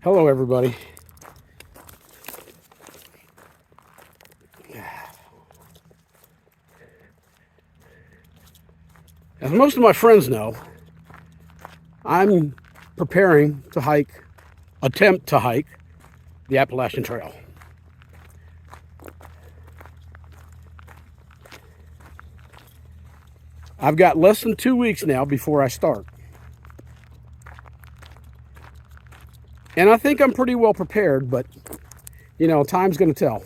Hello, everybody. As most of my friends know, I'm preparing to attempt to hike the Appalachian Trail. I've got less than 2 weeks now before I start. And I think I'm pretty well prepared, but, time's going to tell.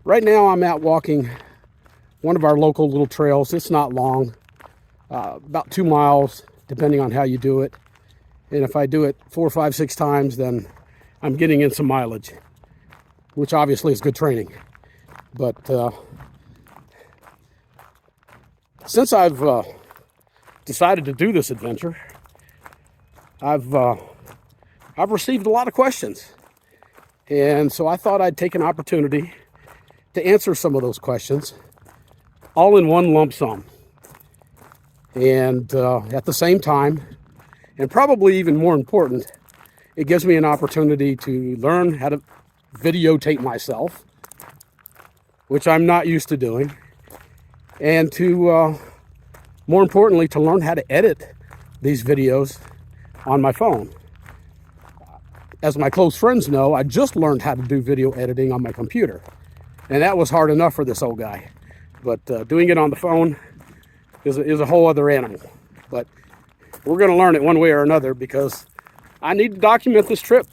Right now, I'm out walking one of our local little trails. It's not long, about 2 miles, depending on how you do it. And if I do it 4, 5, 6 times, then I'm getting in some mileage, which obviously is good training. But since I've decided to do this adventure, I've received a lot of questions. And so I thought I'd take an opportunity to answer some of those questions all in one lump sum. And at the same time, and probably even more important, it gives me an opportunity to learn how to videotape myself, which I'm not used to doing, and to, more importantly, to learn how to edit these videos on my phone. As my close friends know, I just learned how to do video editing on my computer, and that was hard enough for this old guy. But doing it on the phone is a whole other animal. But we're going to learn it one way or another, because I need to document this trip,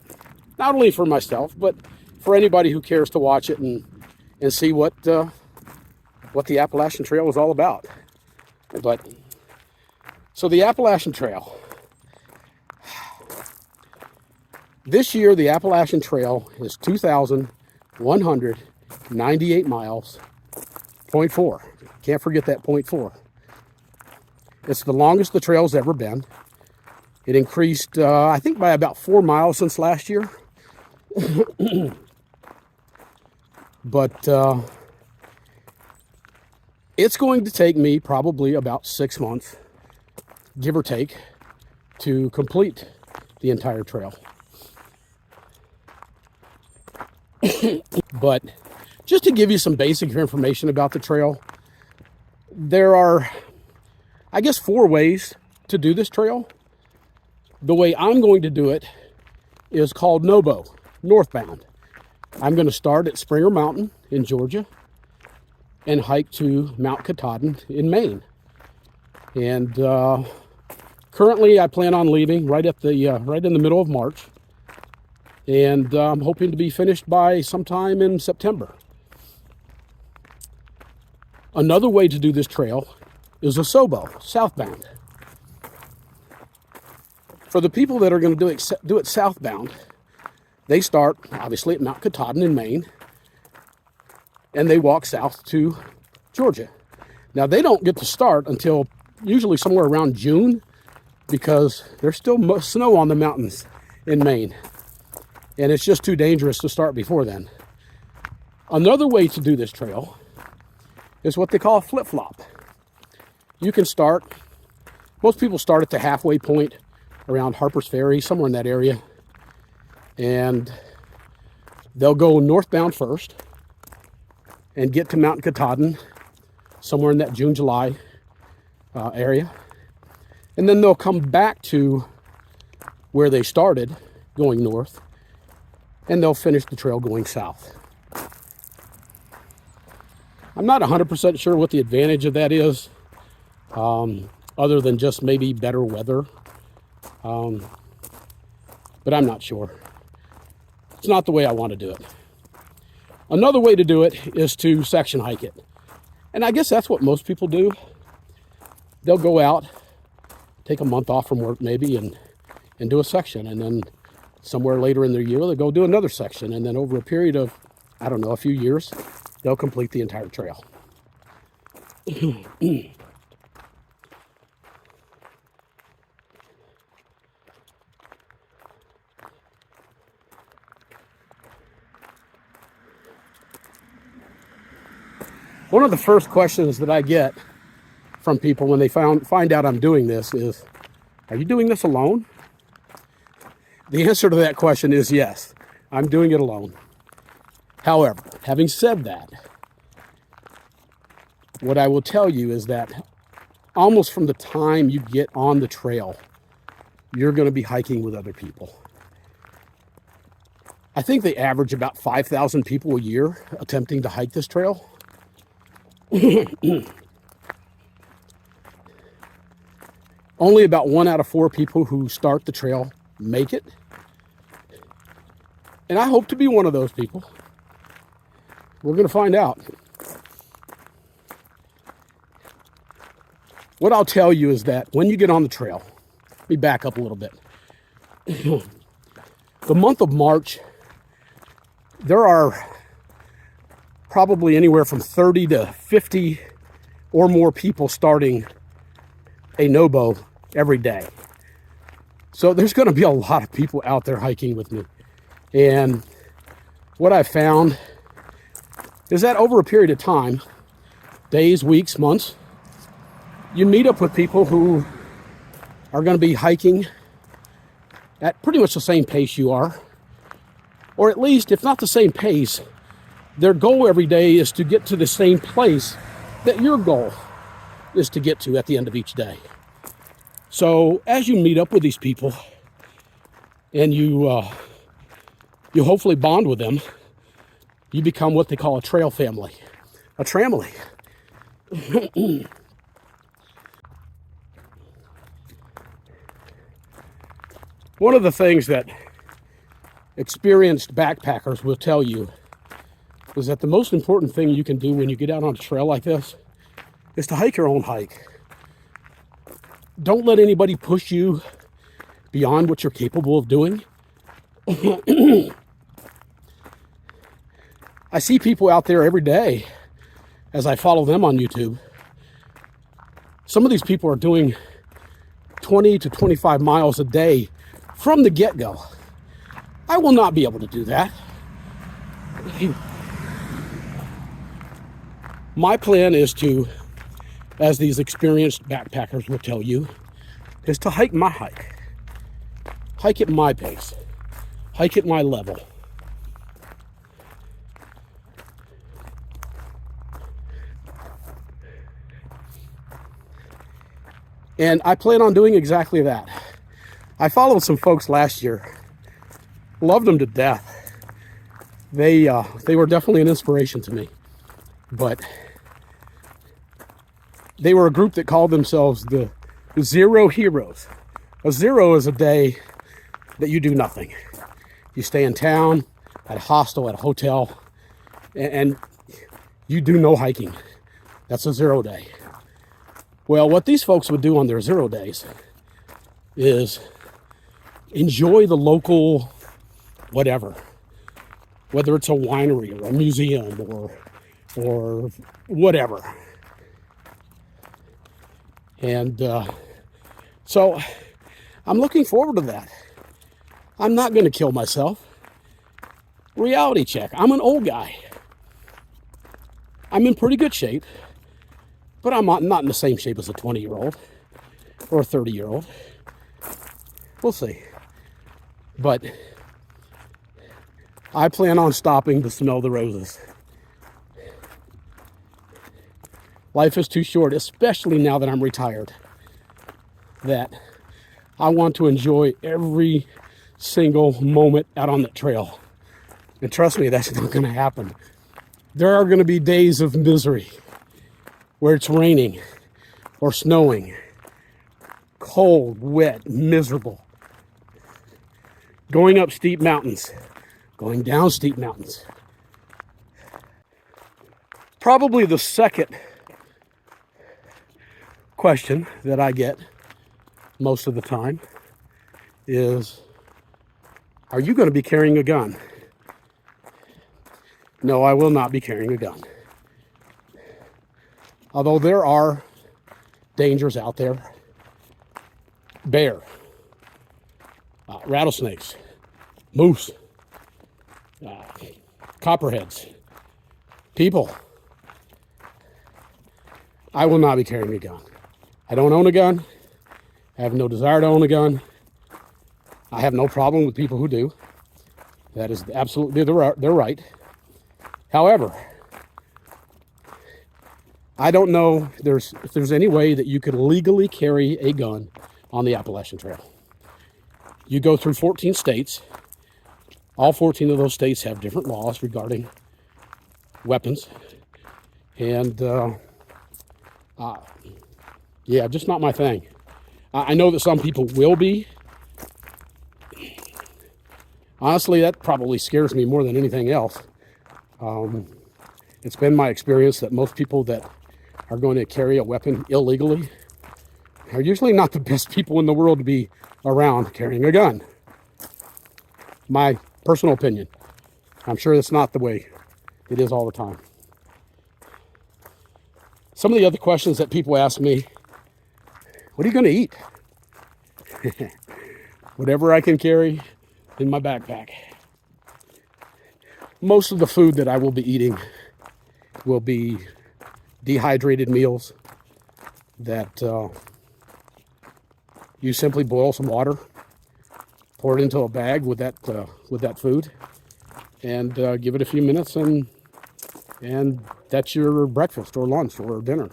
not only for myself, but for anybody who cares to watch it and see what the Appalachian Trail is all about. But so the Appalachian Trail. This year, the Appalachian Trail is 2,198 miles, 0.4. Can't forget that 0.4. It's the longest the trail's ever been. It increased, I think, by about 4 miles since last year. But it's going to take me probably about 6 months, give or take, to complete the entire trail. But just to give you some basic information about the trail, there are, I guess, 4 ways to do this trail. The way I'm going to do it is called NOBO, northbound. I'm going to start at Springer Mountain in Georgia and hike to Mount Katahdin in Maine. And currently, I plan on leaving right in the middle of March. And I'm hoping to be finished by sometime in September. Another way to do this trail is a SOBO, southbound. For the people that are going to do it southbound, they start, obviously, at Mount Katahdin in Maine, and they walk south to Georgia. Now, they don't get to start until usually somewhere around June, because there's still snow on the mountains in Maine. And it's just too dangerous to start before then. Another way to do this trail is what they call a flip-flop. You can start, most people start at the halfway point around Harper's Ferry, somewhere in that area. And they'll go northbound first and get to Mount Katahdin, somewhere in that June, July area. And then they'll come back to where they started, going north, and they'll finish the trail going south. I'm not 100% sure what the advantage of that is, other than just maybe better weather. But I'm not sure. It's not the way I want to do it. Another way to do it is to section hike it. And I guess that's what most people do. They'll go out, take a month off from work maybe, and do a section. And then somewhere later in their year, they'll go do another section. And then over a period of, I don't know, a few years, they'll complete the entire trail. One of the first questions that I get from people when they find out I'm doing this is, are you doing this alone? The answer to that question is yes, I'm doing it alone. However, having said that, what I will tell you is that almost from the time you get on the trail, you're going to be hiking with other people. I think they average about 5,000 people a year attempting to hike this trail. Only about 1 out of 4 people who start the trail make it. And I hope to be one of those people. We're going to find out. What I'll tell you is that when you get on the trail, let me back up a little bit. The month of March, there are probably anywhere from 30 to 50 or more people starting a no-bow every day. So there's going to be a lot of people out there hiking with me. And what I've found is that over a period of time, days, weeks, months, you meet up with people who are going to be hiking at pretty much the same pace you are. Or at least, if not the same pace, their goal every day is to get to the same place that your goal is to get to at the end of each day. So as you meet up with these people and you hopefully bond with them, you become what they call a trail family, a tramily. One of the things that experienced backpackers will tell you is that the most important thing you can do when you get out on a trail like this is to hike your own hike. Don't let anybody push you beyond what you're capable of doing. I see people out there every day as I follow them on YouTube. Some of these people are doing 20 to 25 miles a day from the get-go. I will not be able to do that. My plan is to, as these experienced backpackers will tell you, is to hike my hike. Hike at my pace. Hike at my level. And I plan on doing exactly that. I followed some folks last year. Loved them to death. They were definitely an inspiration to me. But they were a group that called themselves the Zero Heroes. A zero is a day that you do nothing. You stay in town, at a hostel, at a hotel, and you do no hiking. That's a 0 day. Well, what these folks would do on their 0 days is enjoy the local whatever, whether it's a winery or a museum or whatever. And so I'm looking forward to that. I'm not going to kill myself. Reality check. I'm an old guy. I'm in pretty good shape, but I'm not in the same shape as a 20-year-old or a 30-year-old. We'll see. But I plan on stopping to smell the roses. Life is too short, especially now that I'm retired, that I want to enjoy every single moment out on the trail. And trust me, that's not going to happen. There are going to be days of misery where it's raining or snowing, cold, wet, miserable. Going up steep mountains, going down steep mountains. Probably the second question that I get most of the time is, are you going to be carrying a gun? No, I will not be carrying a gun. Although there are dangers out there. Bear, rattlesnakes, moose, copperheads, people. I will not be carrying a gun. I don't own a gun. I have no desire to own a gun. I have no problem with people who do. That is absolutely, they're right. However, I don't know if there's any way that you could legally carry a gun on the Appalachian Trail. You go through 14 states. All 14 of those states have different laws regarding weapons. And yeah, just not my thing. I know that some people will be. Honestly, that probably scares me more than anything else. It's been my experience that most people that are going to carry a weapon illegally are usually not the best people in the world to be around carrying a gun. My personal opinion. I'm sure that's not the way it is all the time. Some of the other questions that people ask me, what are you going to eat? Whatever I can carry in my backpack. Most of the food that I will be eating will be dehydrated meals that you simply boil some water, pour it into a bag with that food, and give it a few minutes, and that's your breakfast or lunch or dinner.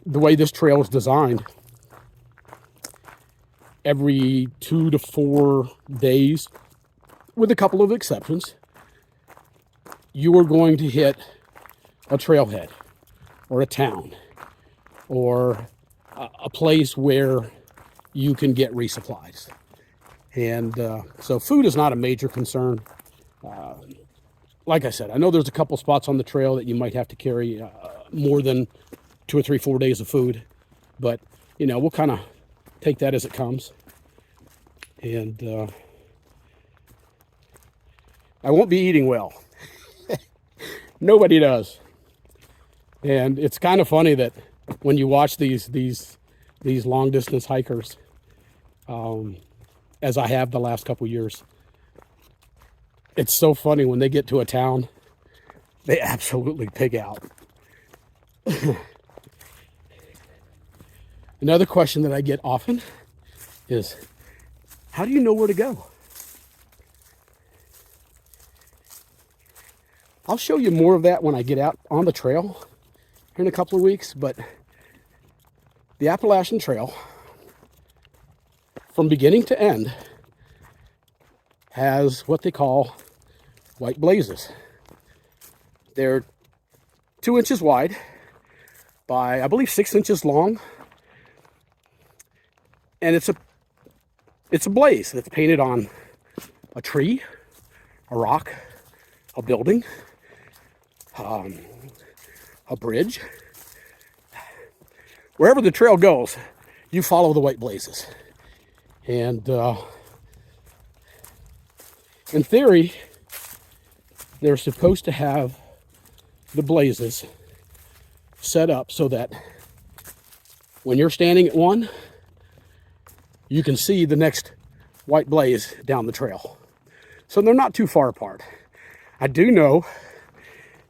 The way this trail is designed, every 2 to 4 days, with a couple of exceptions, you are going to hit a trailhead or a town or a place where you can get resupplies. And so food is not a major concern. Like I said, I know there's a couple spots on the trail that you might have to carry more than 2 or 3, 4 days of food, but you know, we'll kind of take that as it comes. And I won't be eating well. Nobody does. And it's kind of funny that when you watch these long distance hikers, as I have the last couple years, it's so funny when they get to a town, they absolutely pig out. Another question that I get often is, how do you know where to go? I'll show you more of that when I get out on the trail here in a couple of weeks, but the Appalachian Trail, from beginning to end, has what they call white blazes. They're 2 inches wide by, I believe, 6 inches long. And it's a blaze that's painted on a tree, a rock, a building, a bridge. Wherever the trail goes, you follow the white blazes. And in theory, they're supposed to have the blazes set up so that when you're standing at one, you can see the next white blaze down the trail. So they're not too far apart. I do know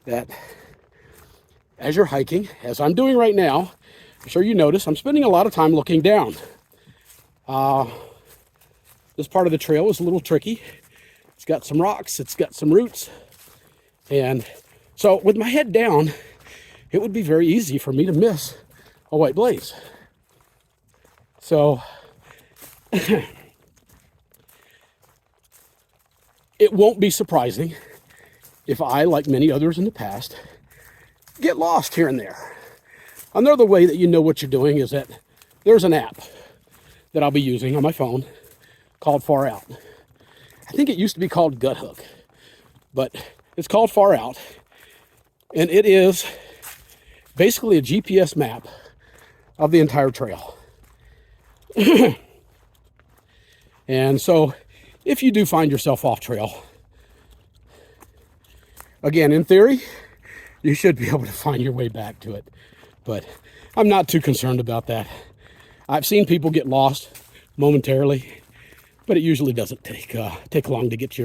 that as you're hiking, as I'm doing right now, I'm sure you notice I'm spending a lot of time looking down. This part of the trail is a little tricky. It's got some rocks, it's got some roots. And so with my head down, it would be very easy for me to miss a white blaze. So it won't be surprising if I, like many others in the past, get lost here and there. Another way that you know what you're doing is that there's an app that I'll be using on my phone called Far Out. I think it used to be called Gut Hook, but it's called Far Out, and it is basically a GPS map of the entire trail. And so if you do find yourself off trail, again, in theory, you should be able to find your way back to it. But I'm not too concerned about that. I've seen people get lost momentarily, but it usually doesn't take long to get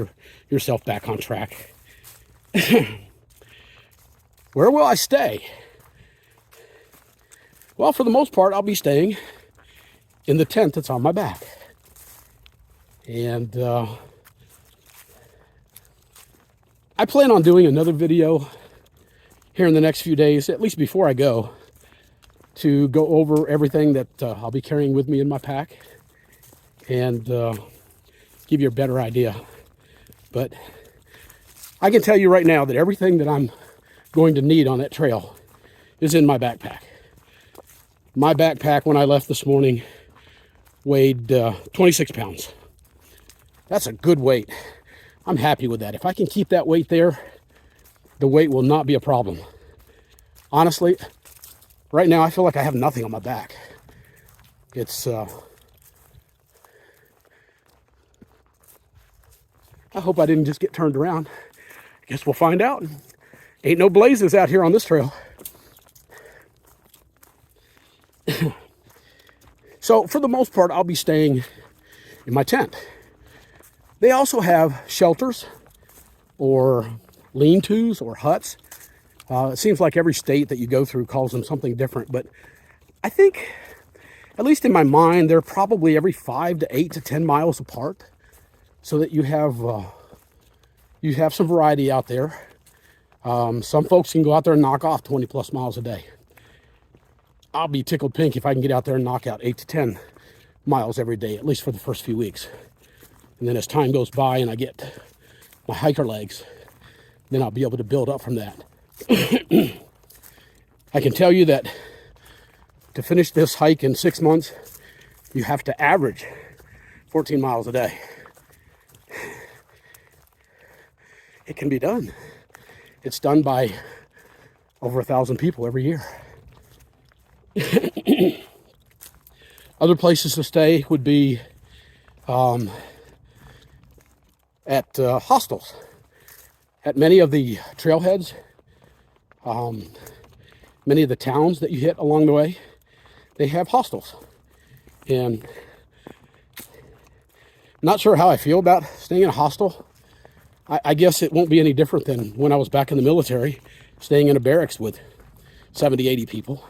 yourself back on track. Where will I stay? Well, for the most part, I'll be staying in the tent that's on my back. And I plan on doing another video here in the next few days, at least before I go, to go over everything that I'll be carrying with me in my pack and give you a better idea. But I can tell you right now that everything that I'm going to need on that trail is in my backpack. My backpack, when I left this morning, weighed 26 pounds. That's a good weight. I'm happy with that. If I can keep that weight there, the weight will not be a problem. Honestly, right now I feel like I have nothing on my back. It's I hope I didn't just get turned around. I guess we'll find out. Ain't no blazes out here on this trail. So for the most part, I'll be staying in my tent. They also have shelters or lean-tos or huts. It seems like every state that you go through calls them something different, but I think, at least in my mind, they're probably every 5 to 8 to 10 miles apart, so that you have some variety out there. Some folks can go out there and knock off 20 plus miles a day. I'll be tickled pink if I can get out there and knock out 8 to 10 miles every day, at least for the first few weeks. And then as time goes by and I get my hiker legs, then I'll be able to build up from that. I can tell you that to finish this hike in 6 months, you have to average 14 miles a day. It can be done. It's done by over 1,000 people every year. Other places to stay would be at hostels. At many of the trailheads, many of the towns that you hit along the way, they have hostels. And I'm not sure how I feel about staying in a hostel. I guess it won't be any different than when I was back in the military, staying in a barracks with 70, 80 people.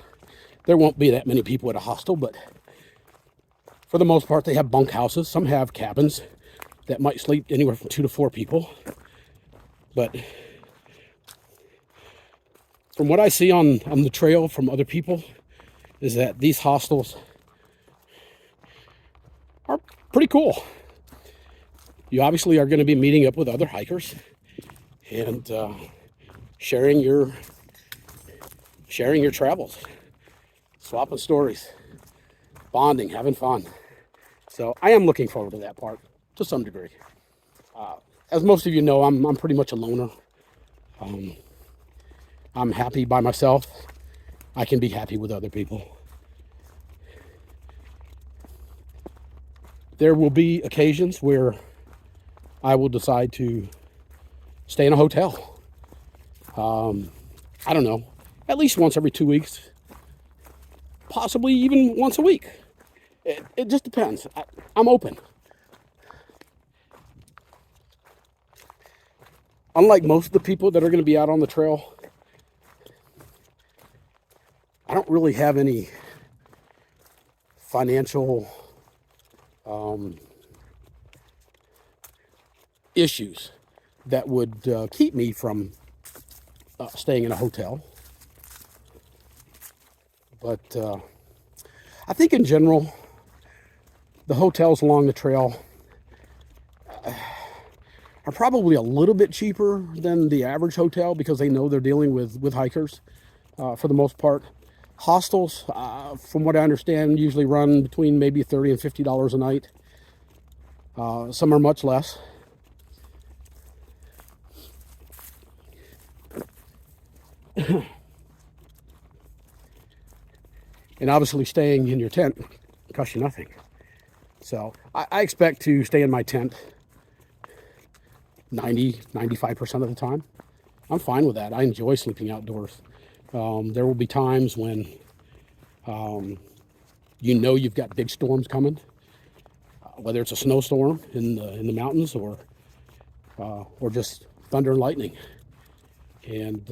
There won't be that many people at a hostel, but for the most part, they have bunk houses. Some have cabins that might sleep anywhere from 2 to 4 people. But from what I see on the trail from other people, is that these hostels are pretty cool. You obviously are going to be meeting up with other hikers and sharing your travels, swapping stories, bonding, having fun. So I am looking forward to that part to some degree. As most of you know, I'm pretty much a loner. I'm happy by myself. I can be happy with other people. There will be occasions where I will decide to stay in a hotel. I don't know, at least once every 2 weeks, possibly even once a week. It just depends. I'm open. Unlike most of the people that are going to be out on the trail, I don't really have any financial issues that would keep me from staying in a hotel. But I think in general, the hotels along the trail are probably a little bit cheaper than the average hotel because they know they're dealing with hikers for the most part. Hostels, from what I understand, usually run between maybe $30 and $50 a night. Some are much less. And obviously staying in your tent costs you nothing. So I expect to stay in my tent 95% of the time. I'm fine with that. I enjoy sleeping outdoors. There will be times when you've got big storms coming, whether it's a snowstorm in the mountains or just thunder and lightning, and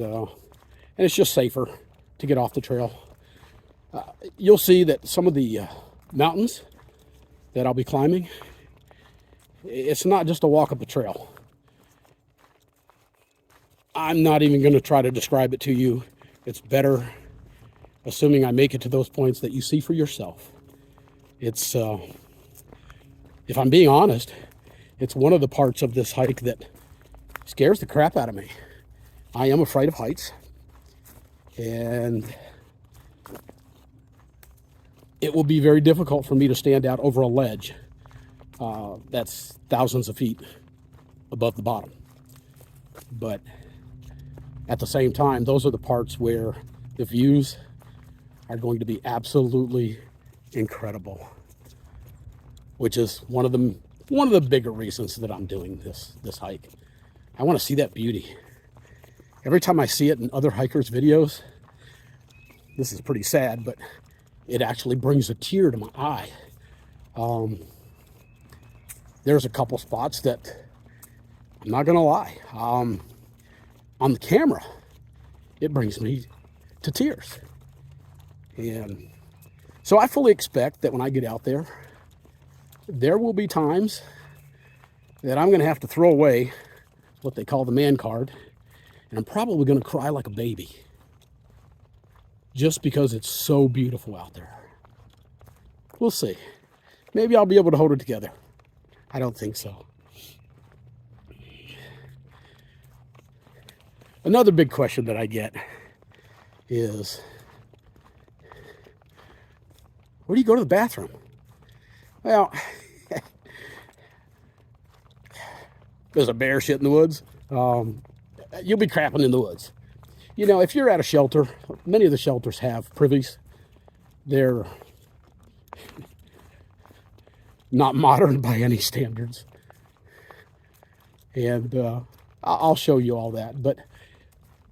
it's just safer to get off the trail. You'll see that some of the mountains that I'll be climbing. It's not just a walk up a trail. I'm not even going to try to describe it to you. It's better, assuming I make it to those points, that you see for yourself. It's, if I'm being honest, it's one of the parts of this hike that scares the crap out of me. I am afraid of heights, and it will be very difficult for me to stand out over a ledge that's thousands of feet above the bottom. But at the same time, those are the parts where the views are going to be absolutely incredible, which is one of the bigger reasons that I'm doing this hike. I want to see that beauty. Every time I see it in other hikers' videos, this is pretty sad, but it actually brings a tear to my eye. There's a couple spots that, I'm not gonna lie, on the camera, it brings me to tears. And so I fully expect that when I get out there, there will be times that I'm gonna have to throw away what they call the man card, and I'm probably gonna cry like a baby, just because it's so beautiful out there. We'll see. Maybe I'll be able to hold it together. I don't think so. Another big question that I get is, where do you go to the bathroom? Well, there's a bear shit in the woods. You'll be crapping in the woods. You know, if you're at a shelter, many of the shelters have privies. They're not modern by any standards. And I'll show you all that. But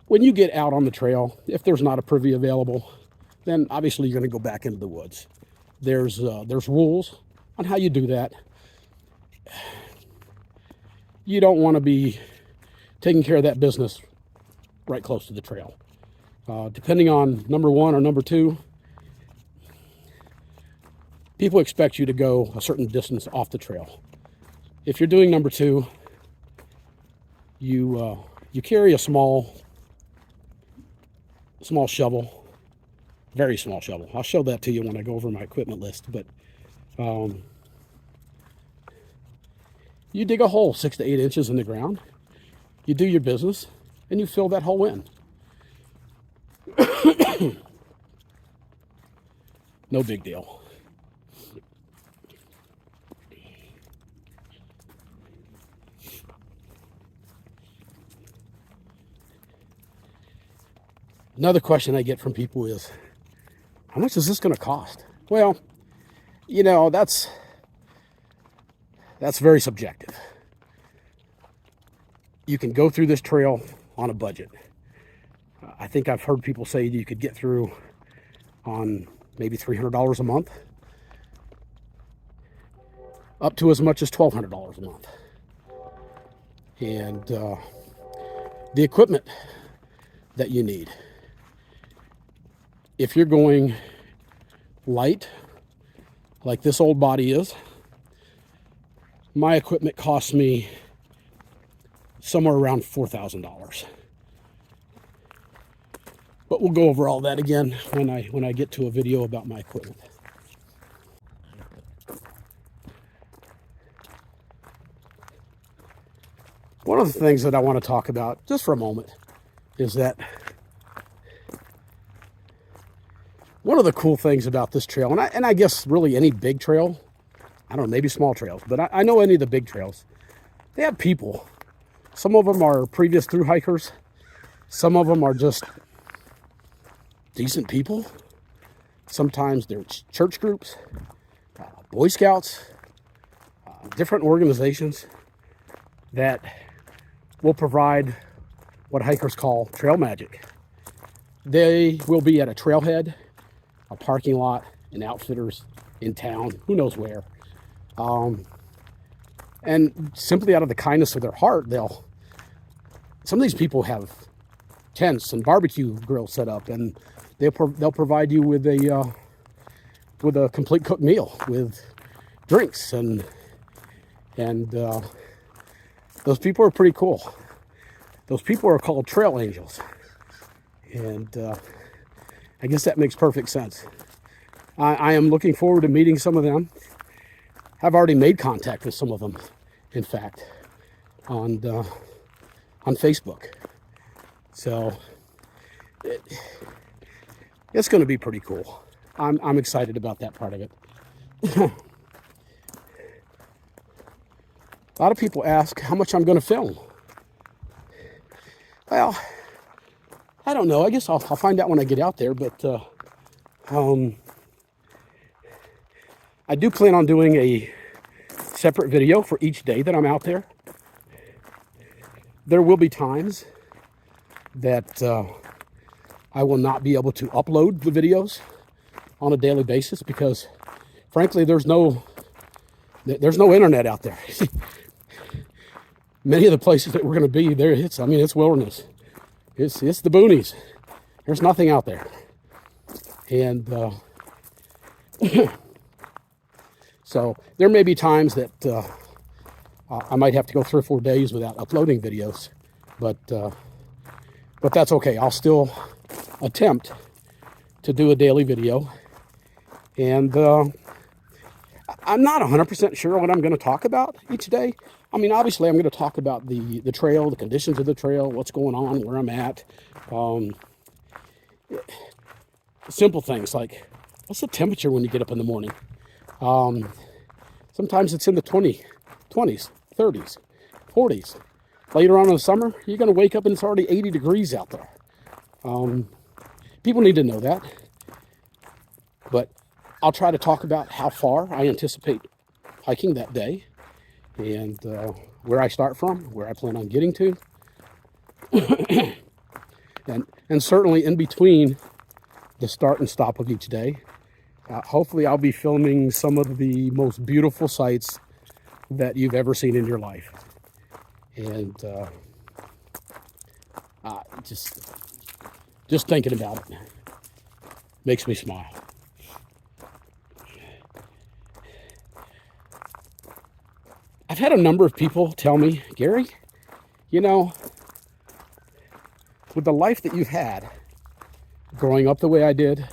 when you get out on the trail, if there's not a privy available, then obviously you're going to go back into the woods. There's rules on how you do that. You don't want to be taking care of that business right close to the trail. Depending on number one or number two, people expect you to go a certain distance off the trail. If you're doing number two, you carry a small shovel, very small shovel. I'll show that to you when I go over my equipment list. But you dig a hole 6 to 8 inches in the ground. You do your business, and you fill that hole in. No big deal. Another question I get from people is, how much is this going to cost? Well, you know, that's very subjective. You can go through this trail on a budget. I think I've heard people say you could get through on maybe $300 a month, up to as much as $1,200 a month. And the equipment that you need, if you're going light, like this old body is, my equipment costs me somewhere around $4,000. But we'll go over all that again when I get to a video about my equipment. One of the things that I want to talk about just for a moment is that one of the cool things about this trail, and I guess really any big trail, I don't know, maybe small trails, but I know any of the big trails, they have people. Some of them are previous thru hikers. Some of them are just decent people. Sometimes they're church groups, Boy Scouts, different organizations that will provide what hikers call trail magic. They will be at a trailhead, a parking lot, an outfitters in town, who knows where. And simply out of the kindness of their heart, some of these people have tents and barbecue grills set up, and they'll provide you with with a complete cooked meal with drinks, and those people are pretty cool. Those people are called trail angels, and I guess that makes perfect sense. I am looking forward to meeting some of them. I've already made contact with some of them, in fact, on Facebook. So it's going to be pretty cool. I'm excited about that part of it. A lot of people ask how much I'm going to film. Well, I don't know. I guess I'll find out when I get out there. But I do plan on doing a separate video for each day that I'm out there. There will be times that I will not be able to upload the videos on a daily basis because, frankly, there's no internet out there. Many of the places that we're going to be there, it's wilderness. It's the boonies. There's nothing out there, and so there may be times that I might have to go 3 or 4 days without uploading videos, but that's okay. I'll still attempt to do a daily video, and I'm not 100% sure what I'm going to talk about each day. I mean, obviously, I'm going to talk about the trail, the conditions of the trail, what's going on, where I'm at. Simple things like, what's the temperature when you get up in the morning? Sometimes it's in the 20s, 30s, 40s. Later on in the summer, you're going to wake up and it's already 80 degrees out there. People need to know that. But I'll try to talk about how far I anticipate hiking that day, and where I start from, where I plan on getting to. and certainly in between the start and stop of each day, hopefully I'll be filming some of the most beautiful sights that you've ever seen in your life. And just thinking about it makes me smile. I've had a number of people tell me, Gary, you know, with the life that you've had, growing up the way I did,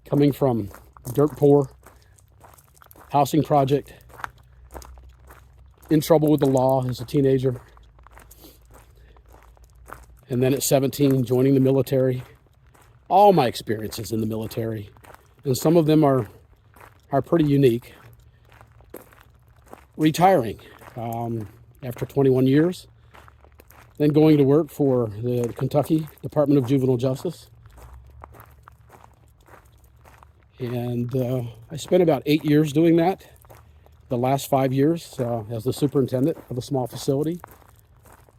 coming from dirt poor, housing project, in trouble with the law as a teenager, and then at 17 joining the military, all my experiences in the military, and some of them are pretty unique. Retiring after 21 years, then going to work for the Kentucky Department of Juvenile Justice. And I spent about 8 years doing that. The last 5 years as the superintendent of a small facility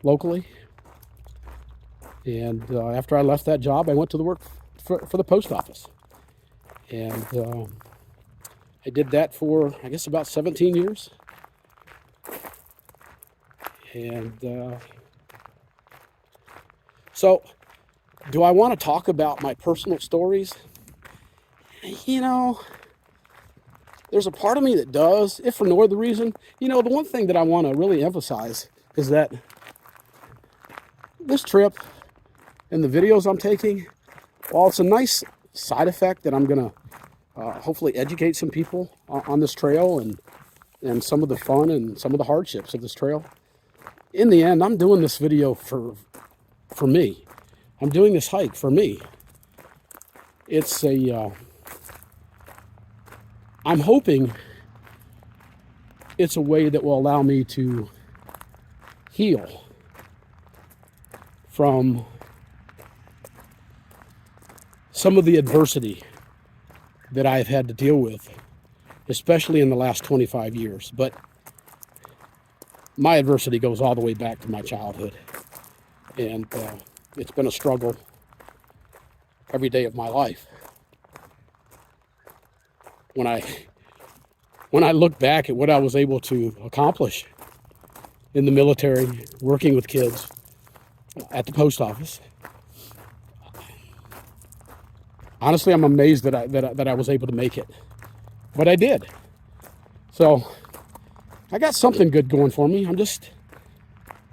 locally. And after I left that job, I went to the work for the post office. And I did that for, I guess, about 17 years. And so, do I want to talk about my personal stories? You know, there's a part of me that does, if for no other reason. You know, the one thing that I want to really emphasize is that this trip and the videos I'm taking, while it's a nice side effect that I'm going to hopefully educate some people on this trail and some of the fun and some of the hardships of this trail, in the end, I'm doing this video for me. I'm doing this hike for me. It's I'm hoping it's a way that will allow me to heal from some of the adversity that I've had to deal with, especially in the last 25 years. But my adversity goes all the way back to my childhood. And it's been a struggle every day of my life. When I look back at what I was able to accomplish in the military, working with kids at the post office, Honestly, I'm amazed that I was able to make it, but I did. So I got something good going for me. I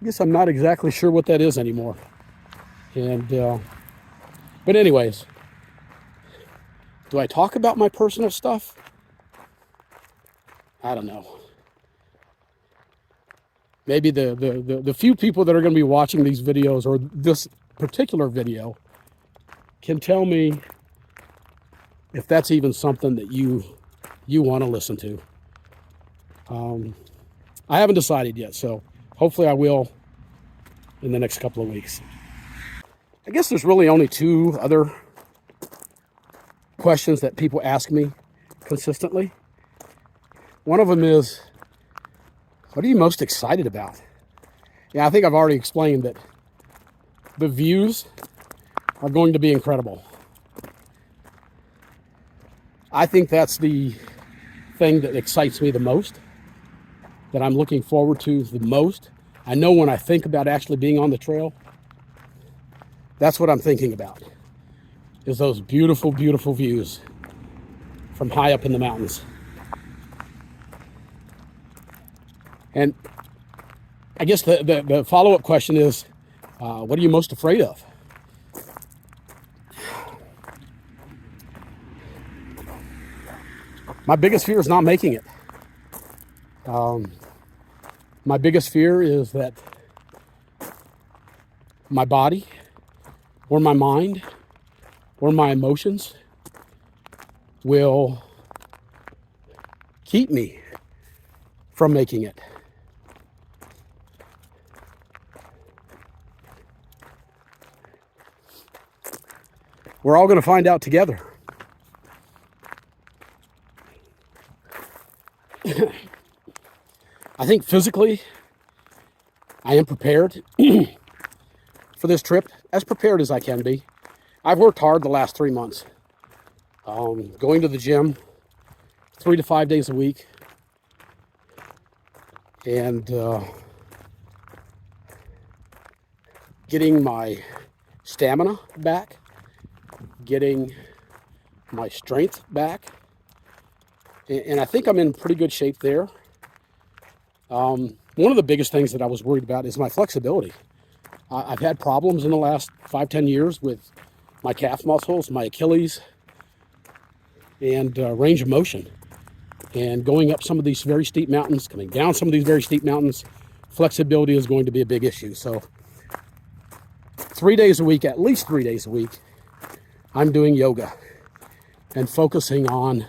guess I'm not exactly sure what that is anymore. And but anyways, do I talk about my personal stuff? I don't know. Maybe the few people that are going to be watching these videos or this particular video can tell me if that's even something that you want to listen to. I haven't decided yet, so hopefully I will in the next couple of weeks. I guess there's really only two other questions that people ask me consistently. One of them is, what are you most excited about? Yeah, I think I've already explained that the views are going to be incredible. I think that's the thing that excites me the most, that I'm looking forward to the most. I know when I think about actually being on the trail, that's what I'm thinking about, is those beautiful, beautiful views from high up in the mountains. And I guess the follow-up question is, what are you most afraid of? My biggest fear is not making it. My biggest fear is that my body or my mind or my emotions will keep me from making it. We're all going to find out together. I think physically, I am prepared for this trip, as prepared as I can be. I've worked hard the last 3 months, going to the gym 3 to 5 days a week, and getting my stamina back, getting my strength back, and I think I'm in pretty good shape there. One of the biggest things that I was worried about is my flexibility. I've had problems in the last 5-10 years with my calf muscles, my Achilles, and range of motion. And going up some of these very steep mountains, coming down some of these very steep mountains, flexibility is going to be a big issue. So 3 days a week, at least 3 days a week, I'm doing yoga and focusing on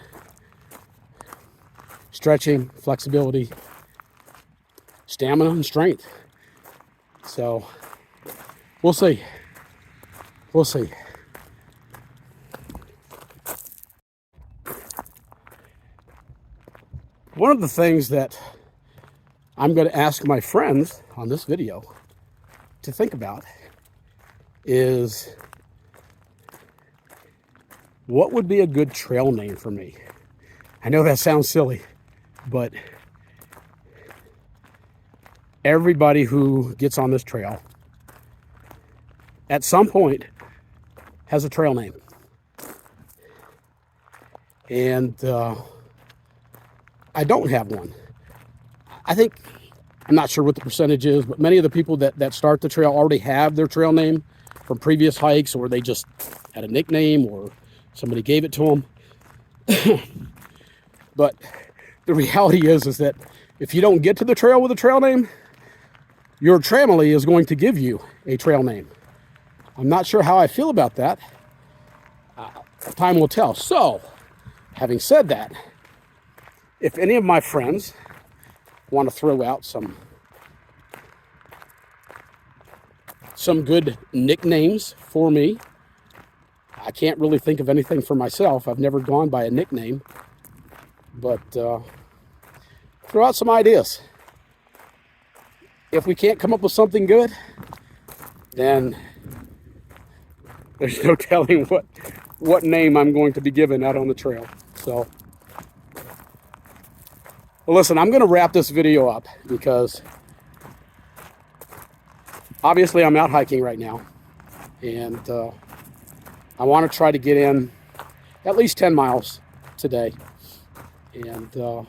stretching, flexibility, stamina, and strength. So we'll see. We'll see. One of the things that I'm going to ask my friends on this video to think about is, what would be a good trail name for me? I know that sounds silly, but everybody who gets on this trail at some point has a trail name. And I don't have one. I think, I'm not sure what the percentage is, but many of the people that start the trail already have their trail name from previous hikes, or they just had a nickname or somebody gave it to them. But the reality is that if you don't get to the trail with a trail name, your family is going to give you a trail name. I'm not sure how I feel about that. Time will tell. So, having said that, if any of my friends want to throw out some good nicknames for me, I can't really think of anything for myself. I've never gone by a nickname, but throw out some ideas. If we can't come up with something good, then there's no telling what name I'm going to be given out on the trail. So, well, listen, I'm going to wrap this video up because obviously I'm out hiking right now, and I want to try to get in at least 10 miles today. And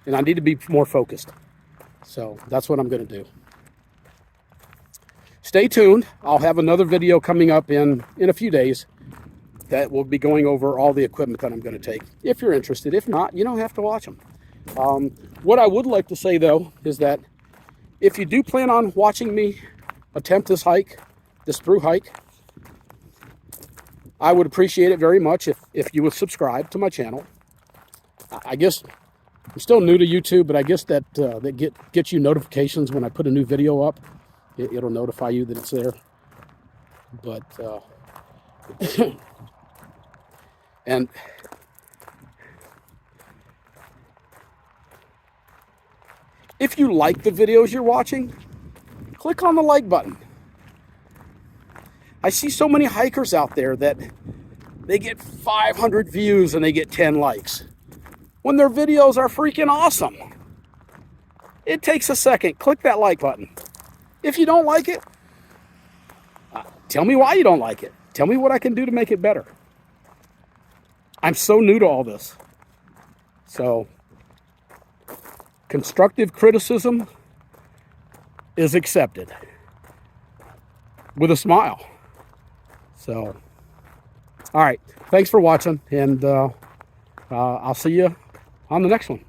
and I need to be more focused. So that's what I'm going to do. Stay tuned. I'll have another video coming up in a few days that will be going over all the equipment that I'm going to take. If you're interested. If not, you don't have to watch them. What I would like to say, though, is that if you do plan on watching me attempt this hike, this thru hike, I would appreciate it very much if you would subscribe to my channel. I guess I'm still new to YouTube, but I guess that gets you notifications when I put a new video up. It'll notify you that it's there. But and if you like the videos you're watching, click on the like button. I see so many hikers out there that they get 500 views and they get 10 likes, when their videos are freaking awesome. It takes a second. Click that like button. If you don't like it, tell me why you don't like it. Tell me what I can do to make it better. I'm so new to all this. So, constructive criticism is accepted with a smile. So, all right. Thanks for watching, and I'll see you on the next one.